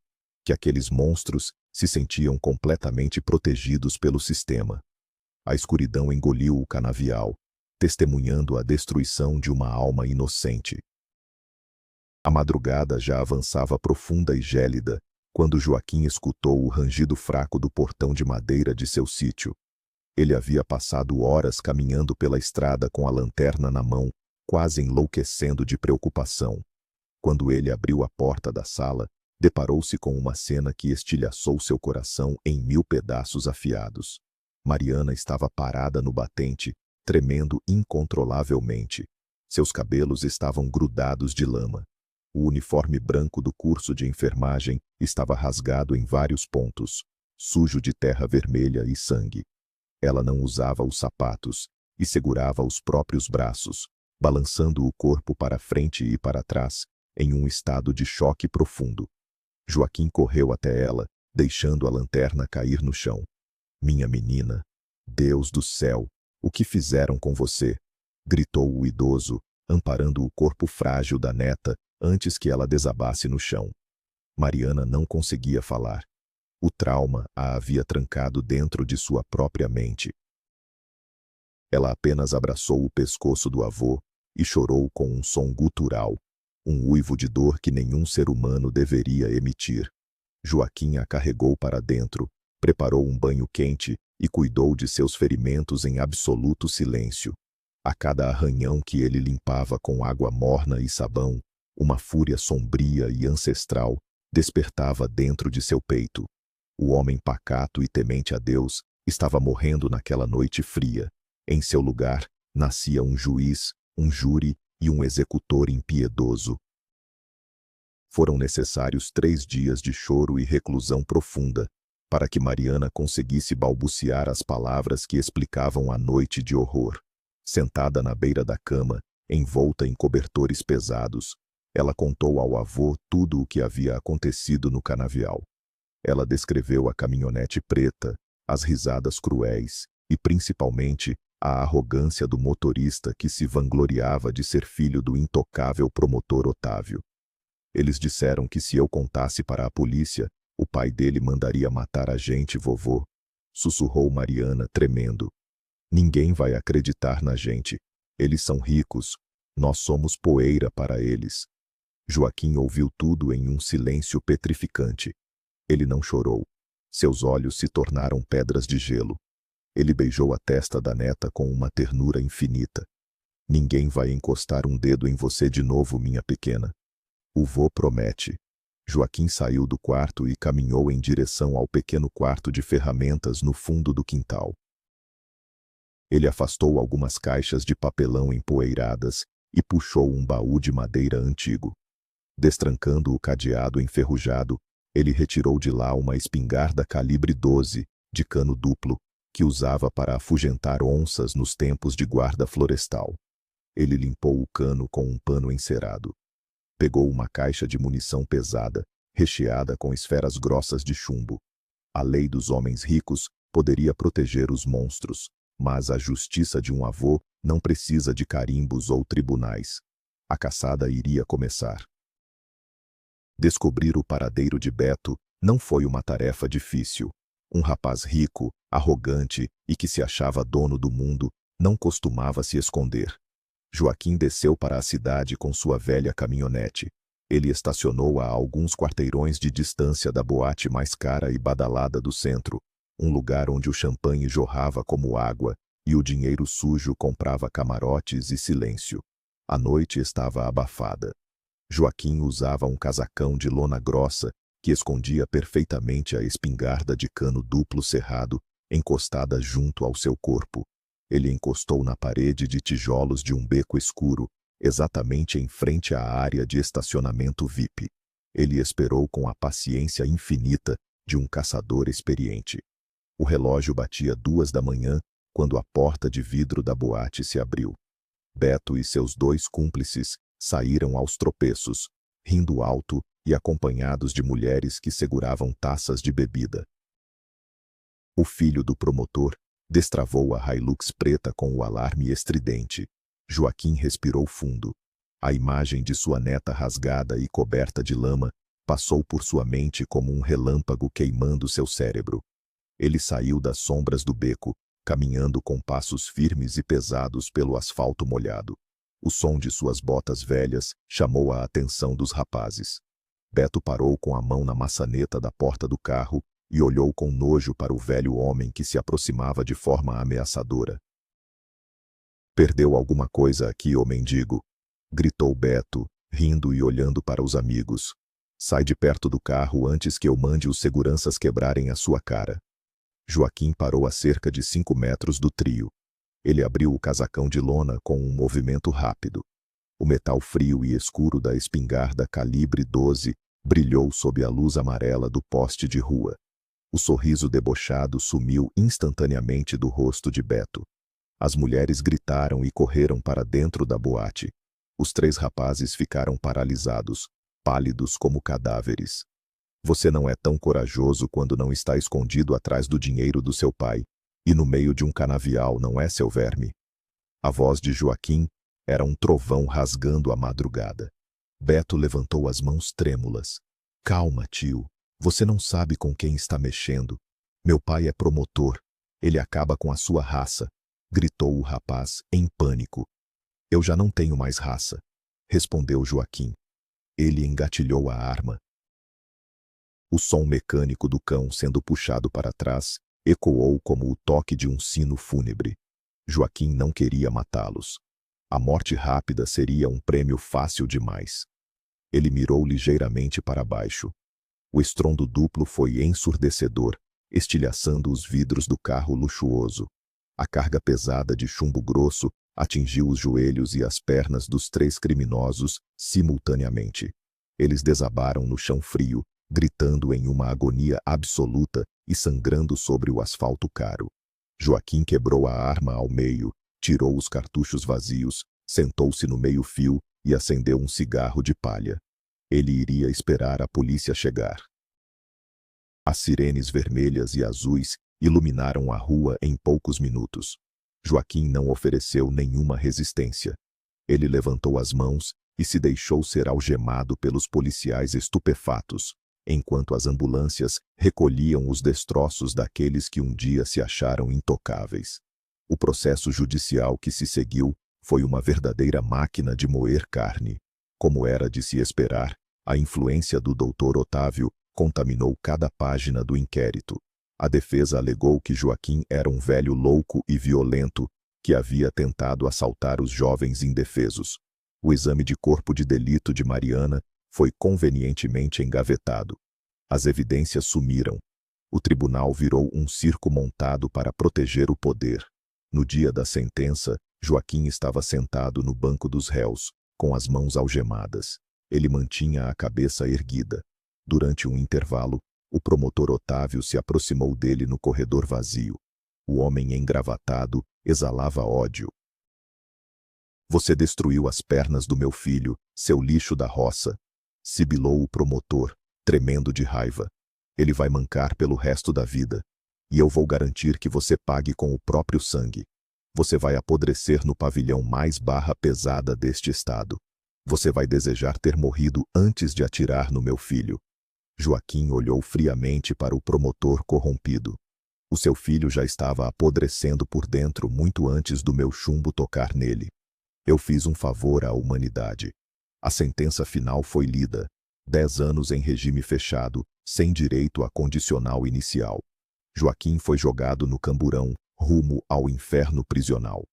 que aqueles monstros se sentiam completamente protegidos pelo sistema. A escuridão engoliu o canavial, testemunhando a destruição de uma alma inocente. A madrugada já avançava profunda e gélida, quando Joaquim escutou o rangido fraco do portão de madeira de seu sítio. Ele havia passado horas caminhando pela estrada com a lanterna na mão, quase enlouquecendo de preocupação. Quando ele abriu a porta da sala, deparou-se com uma cena que estilhaçou seu coração em 1000 pedaços afiados. Mariana estava parada no batente, tremendo incontrolavelmente. Seus cabelos estavam grudados de lama. O uniforme branco do curso de enfermagem estava rasgado em vários pontos, sujo de terra vermelha e sangue. Ela não usava os sapatos e segurava os próprios braços, balançando o corpo para frente e para trás, em um estado de choque profundo. Joaquim correu até ela, deixando a lanterna cair no chão. Minha menina, Deus do céu, o que fizeram com você? Gritou o idoso, amparando o corpo frágil da neta antes que ela desabasse no chão. Mariana não conseguia falar. O trauma a havia trancado dentro de sua própria mente. Ela apenas abraçou o pescoço do avô e chorou com um som gutural, um uivo de dor que nenhum ser humano deveria emitir. Joaquim a carregou para dentro, preparou um banho quente e cuidou de seus ferimentos em absoluto silêncio. A cada arranhão que ele limpava com água morna e sabão, uma fúria sombria e ancestral despertava dentro de seu peito. O homem pacato e temente a Deus estava morrendo naquela noite fria. Em seu lugar, nascia um juiz, um júri e um executor impiedoso. Foram necessários 3 dias de choro e reclusão profunda, para que Mariana conseguisse balbuciar as palavras que explicavam a noite de horror. Sentada na beira da cama, envolta em cobertores pesados, ela contou ao avô tudo o que havia acontecido no canavial. Ela descreveu a caminhonete preta, as risadas cruéis e, principalmente, a arrogância do motorista que se vangloriava de ser filho do intocável promotor Otávio. Eles disseram que se eu contasse para a polícia, o pai dele mandaria matar a gente, vovô. Sussurrou Mariana, tremendo. Ninguém vai acreditar na gente. Eles são ricos. Nós somos poeira para eles. Joaquim ouviu tudo em um silêncio petrificante. Ele não chorou. Seus olhos se tornaram pedras de gelo. Ele beijou a testa da neta com uma ternura infinita. Ninguém vai encostar um dedo em você de novo, minha pequena. O vô promete. Joaquim saiu do quarto e caminhou em direção ao pequeno quarto de ferramentas no fundo do quintal. Ele afastou algumas caixas de papelão empoeiradas e puxou um baú de madeira antigo. Destrancando o cadeado enferrujado, ele retirou de lá uma espingarda calibre 12, de cano duplo, que usava para afugentar onças nos tempos de guarda florestal. Ele limpou o cano com um pano encerado. Pegou uma caixa de munição pesada, recheada com esferas grossas de chumbo. A lei dos homens ricos poderia proteger os monstros, mas a justiça de um avô não precisa de carimbos ou tribunais. A caçada iria começar. Descobrir o paradeiro de Beto não foi uma tarefa difícil. Um rapaz rico, arrogante e que se achava dono do mundo, não costumava se esconder. Joaquim desceu para a cidade com sua velha caminhonete. Ele estacionou a alguns quarteirões de distância da boate mais cara e badalada do centro, um lugar onde o champanhe jorrava como água e o dinheiro sujo comprava camarotes e silêncio. A noite estava abafada. Joaquim usava um casacão de lona grossa que escondia perfeitamente a espingarda de cano duplo cerrado encostada junto ao seu corpo. Ele encostou na parede de tijolos de um beco escuro, exatamente em frente à área de estacionamento VIP. Ele esperou com a paciência infinita de um caçador experiente. O relógio batia 2 da manhã quando a porta de vidro da boate se abriu. Beto e seus 2 cúmplices saíram aos tropeços, rindo alto e acompanhados de mulheres que seguravam taças de bebida. O filho do promotor destravou a Hilux preta com o alarme estridente. Joaquim respirou fundo. A imagem de sua neta rasgada e coberta de lama passou por sua mente como um relâmpago queimando seu cérebro. Ele saiu das sombras do beco, caminhando com passos firmes e pesados pelo asfalto molhado. O som de suas botas velhas chamou a atenção dos rapazes. Beto parou com a mão na maçaneta da porta do carro e olhou com nojo para o velho homem que se aproximava de forma ameaçadora. "Perdeu alguma coisa aqui, ô mendigo?" gritou Beto, rindo e olhando para os amigos. "Sai de perto do carro antes que eu mande os seguranças quebrarem a sua cara." Joaquim parou a cerca de 5 metros do trio. Ele abriu o casacão de lona com um movimento rápido. O metal frio e escuro da espingarda calibre 12 brilhou sob a luz amarela do poste de rua. O sorriso debochado sumiu instantaneamente do rosto de Beto. As mulheres gritaram e correram para dentro da boate. Os 3 rapazes ficaram paralisados, pálidos como cadáveres. "Você não é tão corajoso quando não está escondido atrás do dinheiro do seu pai, e no meio de um canavial, não é, seu verme?" A voz de Joaquim era um trovão rasgando a madrugada. Beto levantou as mãos trêmulas. "Calma, tio. Você não sabe com quem está mexendo. Meu pai é promotor. Ele acaba com a sua raça", gritou o rapaz, em pânico. "Eu já não tenho mais raça", respondeu Joaquim. Ele engatilhou a arma. O som mecânico do cão sendo puxado para trás ecoou como o toque de um sino fúnebre. Joaquim não queria matá-los. A morte rápida seria um prêmio fácil demais. Ele mirou ligeiramente para baixo. O estrondo duplo foi ensurdecedor, estilhaçando os vidros do carro luxuoso. A carga pesada de chumbo grosso atingiu os joelhos e as pernas dos 3 criminosos simultaneamente. Eles desabaram no chão frio, gritando em uma agonia absoluta e sangrando sobre o asfalto caro. Joaquim quebrou a arma ao meio, tirou os cartuchos vazios, sentou-se no meio-fio e acendeu um cigarro de palha. Ele iria esperar a polícia chegar. As sirenes vermelhas e azuis iluminaram a rua em poucos minutos. Joaquim não ofereceu nenhuma resistência. Ele levantou as mãos e se deixou ser algemado pelos policiais estupefatos, enquanto as ambulâncias recolhiam os destroços daqueles que um dia se acharam intocáveis. O processo judicial que se seguiu foi uma verdadeira máquina de moer carne. Como era de se esperar, a influência do Dr. Otávio contaminou cada página do inquérito. A defesa alegou que Joaquim era um velho louco e violento que havia tentado assaltar os jovens indefesos. O exame de corpo de delito de Mariana foi convenientemente engavetado. As evidências sumiram. O tribunal virou um circo montado para proteger o poder. No dia da sentença, Joaquim estava sentado no banco dos réus, com as mãos algemadas. Ele mantinha a cabeça erguida. Durante um intervalo, o promotor Otávio se aproximou dele no corredor vazio. O homem engravatado exalava ódio. "Você destruiu as pernas do meu filho, seu lixo da roça", sibilou o promotor, tremendo de raiva. "Ele vai mancar pelo resto da vida. E eu vou garantir que você pague com o próprio sangue. Você vai apodrecer no pavilhão mais barra pesada deste estado. Você vai desejar ter morrido antes de atirar no meu filho." Joaquim olhou friamente para o promotor corrompido. "O seu filho já estava apodrecendo por dentro muito antes do meu chumbo tocar nele. Eu fiz um favor à humanidade." A sentença final foi lida: 10 anos em regime fechado, sem direito a condicional inicial. Joaquim foi jogado no camburão, rumo ao inferno prisional.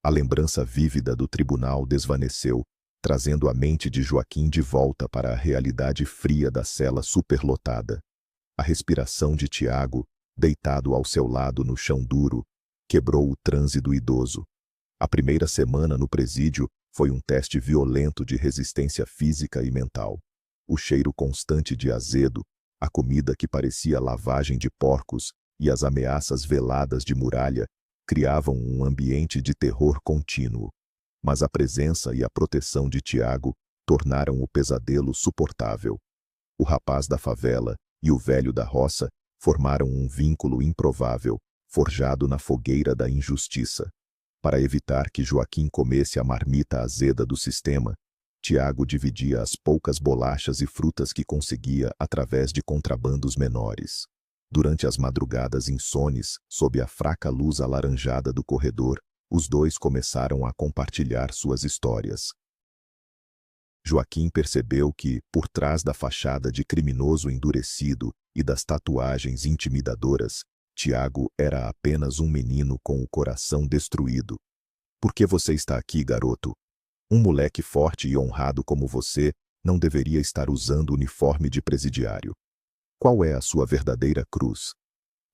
A lembrança vívida do tribunal desvaneceu, trazendo a mente de Joaquim de volta para a realidade fria da cela superlotada. A respiração de Tiago, deitado ao seu lado no chão duro, quebrou o transe do idoso. A primeira semana no presídio foi um teste violento de resistência física e mental. O cheiro constante de azedo, a comida que parecia lavagem de porcos e as ameaças veladas de muralha criavam um ambiente de terror contínuo. Mas a presença e a proteção de Tiago tornaram o pesadelo suportável. O rapaz da favela e o velho da roça formaram um vínculo improvável, forjado na fogueira da injustiça. Para evitar que Joaquim comesse a marmita azeda do sistema, Tiago dividia as poucas bolachas e frutas que conseguia através de contrabandos menores. Durante as madrugadas insones, sob a fraca luz alaranjada do corredor, os dois começaram a compartilhar suas histórias. Joaquim percebeu que, por trás da fachada de criminoso endurecido e das tatuagens intimidadoras, Tiago era apenas um menino com o coração destruído. Por que você está aqui, garoto? Um moleque forte e honrado como você não deveria estar usando uniforme de presidiário. Qual é a sua verdadeira cruz?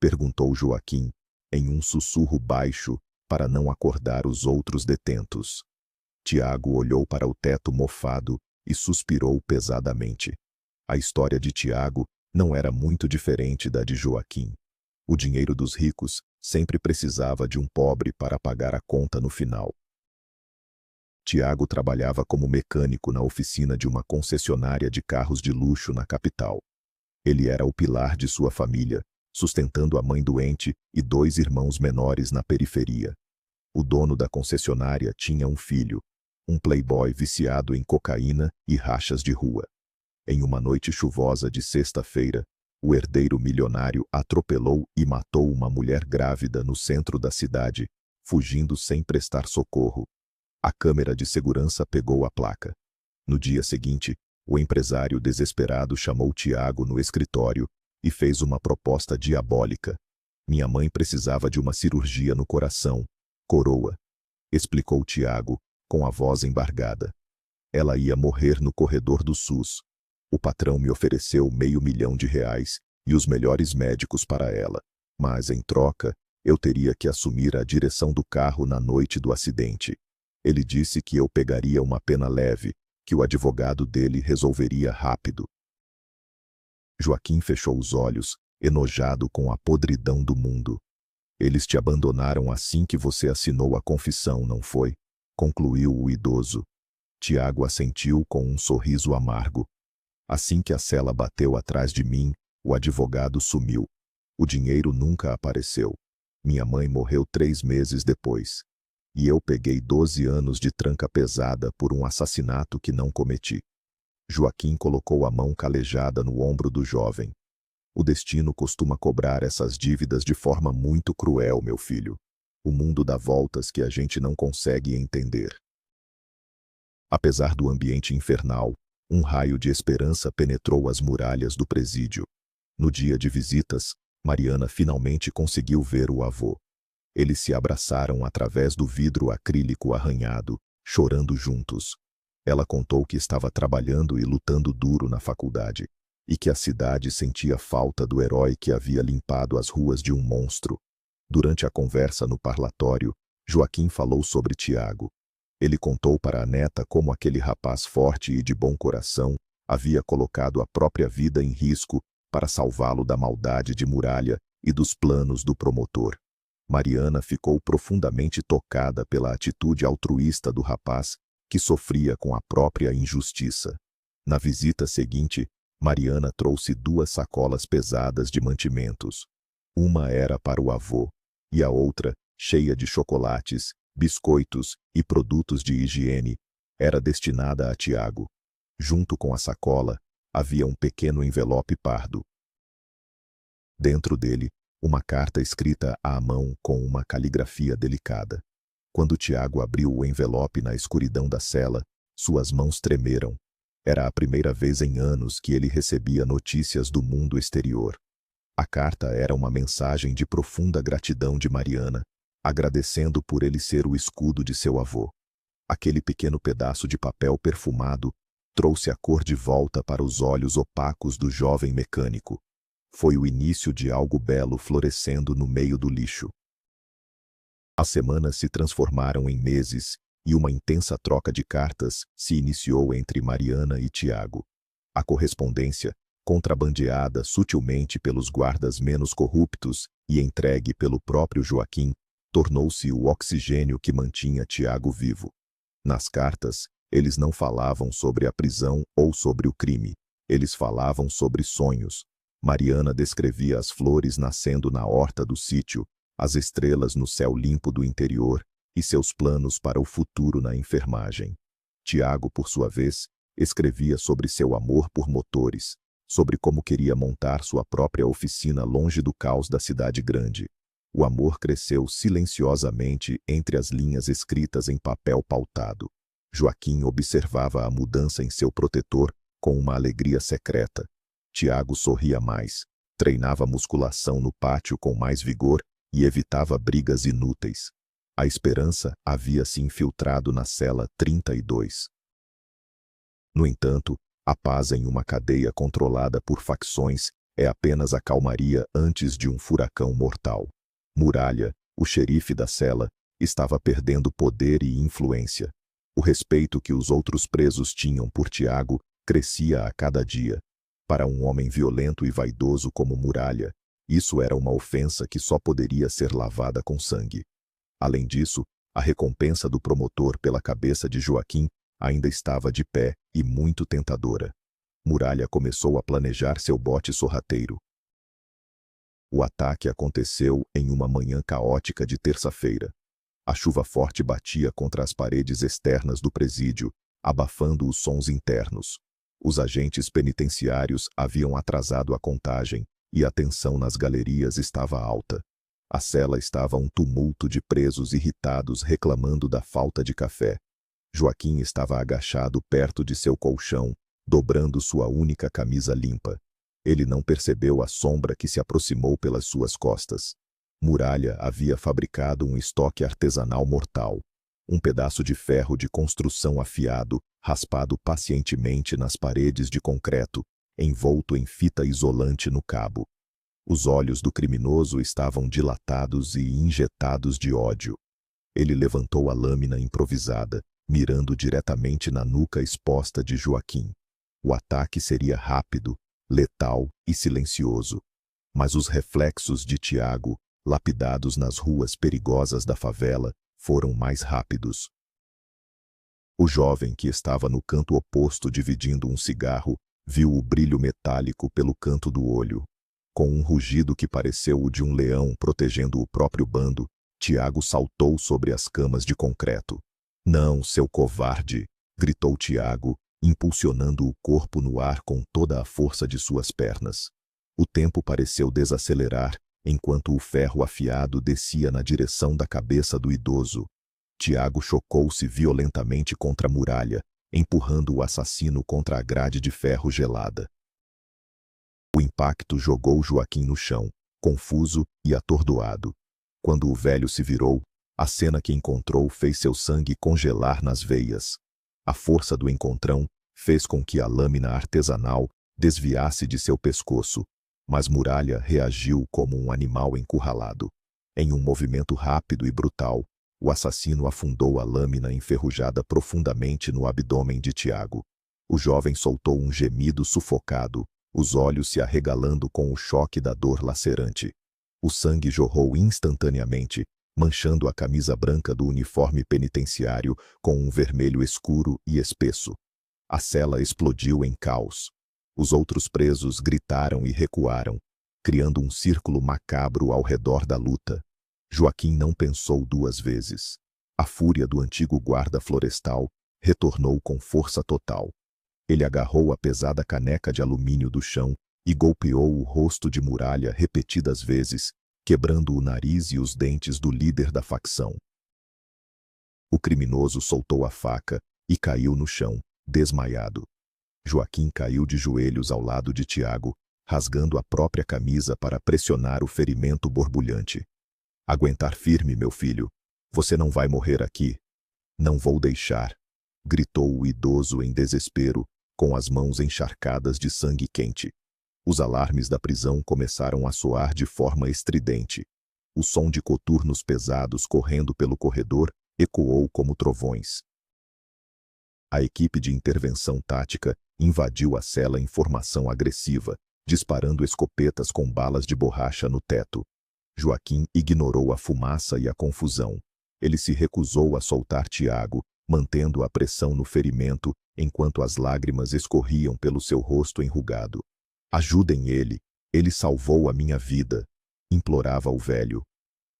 Perguntou Joaquim, em um sussurro baixo, para não acordar os outros detentos. Tiago olhou para o teto mofado e suspirou pesadamente. A história de Tiago não era muito diferente da de Joaquim. O dinheiro dos ricos sempre precisava de um pobre para pagar a conta no final. Tiago trabalhava como mecânico na oficina de uma concessionária de carros de luxo na capital. Ele era o pilar de sua família, sustentando a mãe doente e 2 irmãos menores na periferia. O dono da concessionária tinha um filho, um playboy viciado em cocaína e rachas de rua. Em uma noite chuvosa de sexta-feira, o herdeiro milionário atropelou e matou uma mulher grávida no centro da cidade, fugindo sem prestar socorro. A câmera de segurança pegou a placa. No dia seguinte, o empresário desesperado chamou Tiago no escritório e fez uma proposta diabólica. Minha mãe precisava de uma cirurgia no coração, coroa, explicou Tiago, com a voz embargada. Ela ia morrer no corredor do SUS. O patrão me ofereceu R$500 mil e os melhores médicos para ela, mas, em troca, eu teria que assumir a direção do carro na noite do acidente. Ele disse que eu pegaria uma pena leve, que o advogado dele resolveria rápido. Joaquim fechou os olhos, enojado com a podridão do mundo. Eles te abandonaram assim que você assinou a confissão, não foi? Concluiu o idoso. Tiago assentiu com um sorriso amargo. Assim que a cela bateu atrás de mim, o advogado sumiu. O dinheiro nunca apareceu. Minha mãe morreu 3 meses depois. E eu peguei 12 anos de tranca pesada por um assassinato que não cometi. Joaquim colocou a mão calejada no ombro do jovem. O destino costuma cobrar essas dívidas de forma muito cruel, meu filho. O mundo dá voltas que a gente não consegue entender. Apesar do ambiente infernal, um raio de esperança penetrou as muralhas do presídio. No dia de visitas, Mariana finalmente conseguiu ver o avô. Eles se abraçaram através do vidro acrílico arranhado, chorando juntos. Ela contou que estava trabalhando e lutando duro na faculdade, e que a cidade sentia falta do herói que havia limpado as ruas de um monstro. Durante a conversa no parlatório, Joaquim falou sobre Tiago. Ele contou para a neta como aquele rapaz forte e de bom coração havia colocado a própria vida em risco para salvá-lo da maldade de Muralha e dos planos do promotor. Mariana ficou profundamente tocada pela atitude altruísta do rapaz, que sofria com a própria injustiça. Na visita seguinte, Mariana trouxe 2 sacolas pesadas de mantimentos. Uma era para o avô, e a outra, cheia de chocolates, biscoitos e produtos de higiene, era destinada a Tiago. Junto com a sacola, havia um pequeno envelope pardo. Dentro dele, uma carta escrita à mão com uma caligrafia delicada. Quando Tiago abriu o envelope na escuridão da cela, Suas mãos tremeram. Era a primeira vez em anos que ele recebia notícias do mundo exterior. A carta era uma mensagem de profunda gratidão de Mariana, agradecendo por ele ser o escudo de seu avô. Aquele pequeno pedaço de papel perfumado trouxe a cor de volta para os olhos opacos do jovem mecânico. Foi o início de algo belo florescendo no meio do lixo. As semanas se transformaram em meses e uma intensa troca de cartas se iniciou entre Mariana e Tiago. A correspondência, contrabandeada sutilmente pelos guardas menos corruptos e entregue pelo próprio Joaquim, tornou-se o oxigênio que mantinha Tiago vivo. Nas cartas, eles não falavam sobre a prisão ou sobre o crime. Eles falavam sobre sonhos. Mariana descrevia as flores nascendo na horta do sítio, as estrelas no céu limpo do interior e seus planos para o futuro na enfermagem. Tiago, por sua vez, escrevia sobre seu amor por motores, sobre como queria montar sua própria oficina longe do caos da cidade grande. O amor cresceu silenciosamente entre as linhas escritas em papel pautado. Joaquim observava a mudança em seu protetor com uma alegria secreta. Tiago sorria mais, treinava musculação no pátio com mais vigor e evitava brigas inúteis. A esperança havia se infiltrado na cela 32. No entanto, a paz em uma cadeia controlada por facções é apenas a calmaria antes de um furacão mortal. Muralha, o xerife da cela, estava perdendo poder e influência. O respeito que os outros presos tinham por Tiago crescia a cada dia. Para um homem violento e vaidoso como Muralha, isso era uma ofensa que só poderia ser lavada com sangue. Além disso, a recompensa do promotor pela cabeça de Joaquim ainda estava de pé e muito tentadora. Muralha começou a planejar seu bote sorrateiro. O ataque aconteceu em uma manhã caótica de terça-feira. A chuva forte batia contra as paredes externas do presídio, abafando os sons internos. Os agentes penitenciários haviam atrasado a contagem e a tensão nas galerias estava alta. A cela estava um tumulto de presos irritados reclamando da falta de café. Joaquim estava agachado perto de seu colchão, dobrando sua única camisa limpa. Ele não percebeu a sombra que se aproximou pelas suas costas. Muralha havia fabricado um estoque artesanal mortal. Um pedaço de ferro de construção afiado, raspado pacientemente nas paredes de concreto, envolto em fita isolante no cabo. Os olhos do criminoso estavam dilatados e injetados de ódio. Ele levantou a lâmina improvisada, mirando diretamente na nuca exposta de Joaquim. O ataque seria rápido, letal e silencioso. Mas os reflexos de Tiago, lapidados nas ruas perigosas da favela, foram mais rápidos. O jovem que estava no canto oposto dividindo um cigarro, viu o brilho metálico pelo canto do olho. Com um rugido que pareceu o de um leão protegendo o próprio bando, Tiago saltou sobre as camas de concreto. "Não, seu covarde!" gritou Tiago, impulsionando o corpo no ar com toda a força de suas pernas. O tempo pareceu desacelerar, enquanto o ferro afiado descia na direção da cabeça do idoso. Tiago chocou-se violentamente contra a muralha, empurrando o assassino contra a grade de ferro gelada. O impacto jogou Joaquim no chão, confuso e atordoado. Quando o velho se virou, a cena que encontrou fez seu sangue congelar nas veias. A força do encontrão fez com que a lâmina artesanal desviasse de seu pescoço, mas Muralha reagiu como um animal encurralado. Em um movimento rápido e brutal, o assassino afundou a lâmina enferrujada profundamente no abdômen de Tiago. O jovem soltou um gemido sufocado, os olhos se arregalando com o choque da dor lacerante. O sangue jorrou instantaneamente, manchando a camisa branca do uniforme penitenciário com um vermelho escuro e espesso. A cela explodiu em caos. Os outros presos gritaram e recuaram, criando um círculo macabro ao redor da luta. Joaquim não pensou duas vezes. A fúria do antigo guarda florestal retornou com força total. Ele agarrou a pesada caneca de alumínio do chão e golpeou o rosto de Muralha repetidas vezes, quebrando o nariz e os dentes do líder da facção. O criminoso soltou a faca e caiu no chão, desmaiado. Joaquim caiu de joelhos ao lado de Tiago, rasgando a própria camisa para pressionar o ferimento borbulhante. Aguentar firme, meu filho. Você não vai morrer aqui. Não vou deixar, gritou o idoso em desespero, com as mãos encharcadas de sangue quente. Os alarmes da prisão começaram a soar de forma estridente. O som de coturnos pesados correndo pelo corredor ecoou como trovões. A equipe de intervenção tática invadiu a cela em formação agressiva, disparando escopetas com balas de borracha no teto. Joaquim ignorou a fumaça e a confusão. Ele se recusou a soltar Tiago, mantendo a pressão no ferimento enquanto as lágrimas escorriam pelo seu rosto enrugado. Ajudem ele salvou a minha vida, implorava o velho.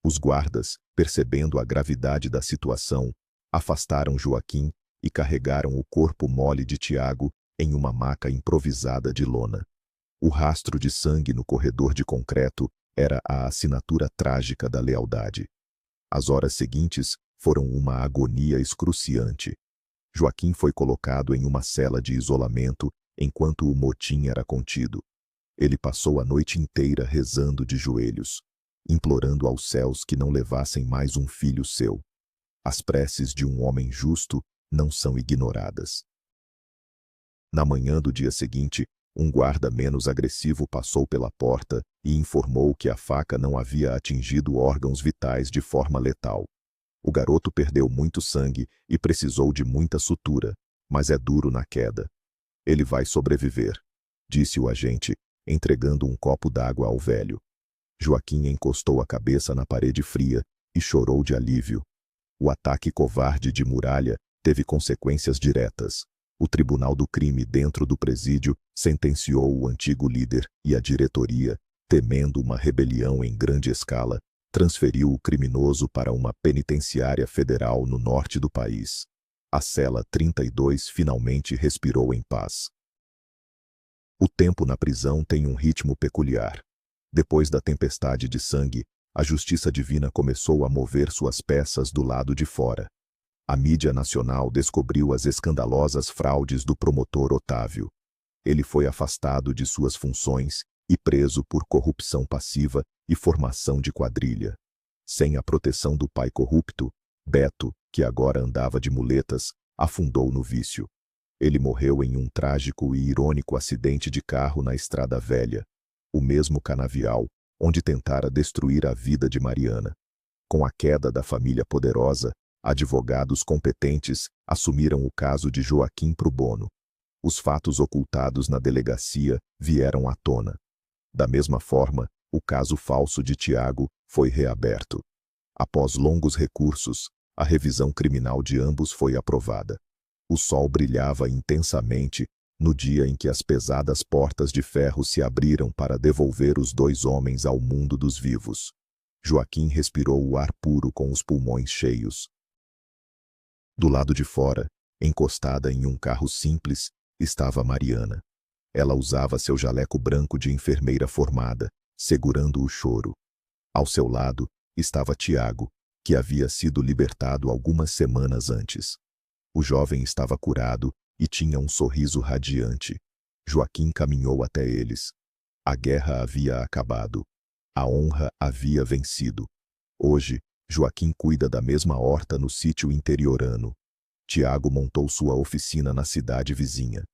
Os guardas, percebendo a gravidade da situação, afastaram Joaquim e carregaram o corpo mole de Tiago em uma maca improvisada de lona. O rastro de sangue no corredor de concreto era a assinatura trágica da lealdade. As horas seguintes foram uma agonia excruciante. Joaquim foi colocado em uma cela de isolamento enquanto o motim era contido. Ele passou a noite inteira rezando de joelhos, implorando aos céus que não levassem mais um filho seu. As preces de um homem justo não são ignoradas. Na manhã do dia seguinte, um guarda menos agressivo passou pela porta e informou que a faca não havia atingido órgãos vitais de forma letal. O garoto perdeu muito sangue e precisou de muita sutura, mas é duro na queda. Ele vai sobreviver, disse o agente, entregando um copo d'água ao velho. Joaquim encostou a cabeça na parede fria e chorou de alívio. O ataque covarde de Muralha teve consequências diretas. O Tribunal do Crime dentro do presídio sentenciou o antigo líder e a diretoria, temendo uma rebelião em grande escala, transferiu o criminoso para uma penitenciária federal no norte do país. A cela 32 finalmente respirou em paz. O tempo na prisão tem um ritmo peculiar. Depois da tempestade de sangue, a justiça divina começou a mover suas peças do lado de fora. A mídia nacional descobriu as escandalosas fraudes do promotor Otávio. Ele foi afastado de suas funções e preso por corrupção passiva e formação de quadrilha. Sem a proteção do pai corrupto, Beto, que agora andava de muletas, afundou no vício. Ele morreu em um trágico e irônico acidente de carro na Estrada Velha, o mesmo canavial onde tentara destruir a vida de Mariana. Com a queda da família poderosa, advogados competentes assumiram o caso de Joaquim pro bono. Os fatos ocultados na delegacia vieram à tona. Da mesma forma, o caso falso de Tiago foi reaberto. Após longos recursos, a revisão criminal de ambos foi aprovada. O sol brilhava intensamente no dia em que as pesadas portas de ferro se abriram para devolver os dois homens ao mundo dos vivos. Joaquim respirou o ar puro com os pulmões cheios. Do lado de fora, encostada em um carro simples, estava Mariana. Ela usava seu jaleco branco de enfermeira formada, segurando o choro. Ao seu lado estava Tiago, que havia sido libertado algumas semanas antes. O jovem estava curado e tinha um sorriso radiante. Joaquim caminhou até eles. A guerra havia acabado. A honra havia vencido. Hoje, Joaquim cuida da mesma horta no sítio interiorano. Tiago montou sua oficina na cidade vizinha.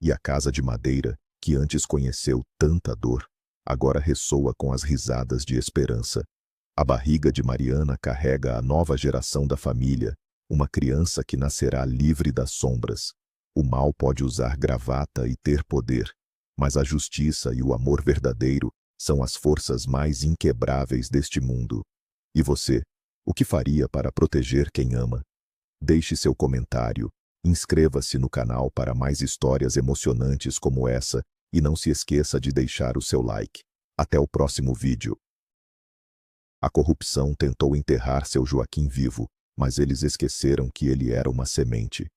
E a casa de madeira, que antes conheceu tanta dor, agora ressoa com as risadas de esperança. A barriga de Mariana carrega a nova geração da família, uma criança que nascerá livre das sombras. O mal pode usar gravata e ter poder, mas a justiça e o amor verdadeiro são as forças mais inquebráveis deste mundo. E você, o que faria para proteger quem ama? Deixe seu comentário, inscreva-se no canal para mais histórias emocionantes como essa e não se esqueça de deixar o seu like. Até o próximo vídeo. A corrupção tentou enterrar seu Joaquim vivo, mas eles esqueceram que ele era uma semente.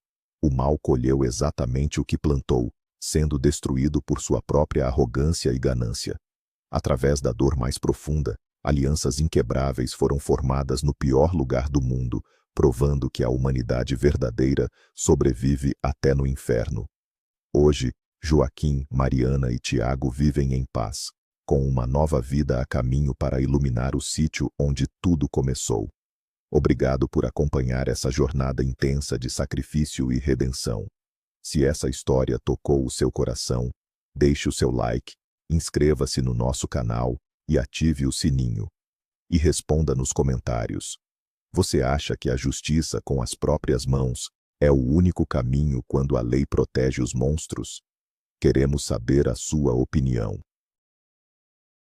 O mal colheu exatamente o que plantou, sendo destruído por sua própria arrogância e ganância. Através da dor mais profunda, alianças inquebráveis foram formadas no pior lugar do mundo, provando que a humanidade verdadeira sobrevive até no inferno. Hoje, Joaquim, Mariana e Tiago vivem em paz, com uma nova vida a caminho para iluminar o sítio onde tudo começou. Obrigado por acompanhar essa jornada intensa de sacrifício e redenção. Se essa história tocou o seu coração, deixe o seu like, inscreva-se no nosso canal e ative o sininho. E responda nos comentários. Você acha que a justiça com as próprias mãos é o único caminho quando a lei protege os monstros? Queremos saber a sua opinião.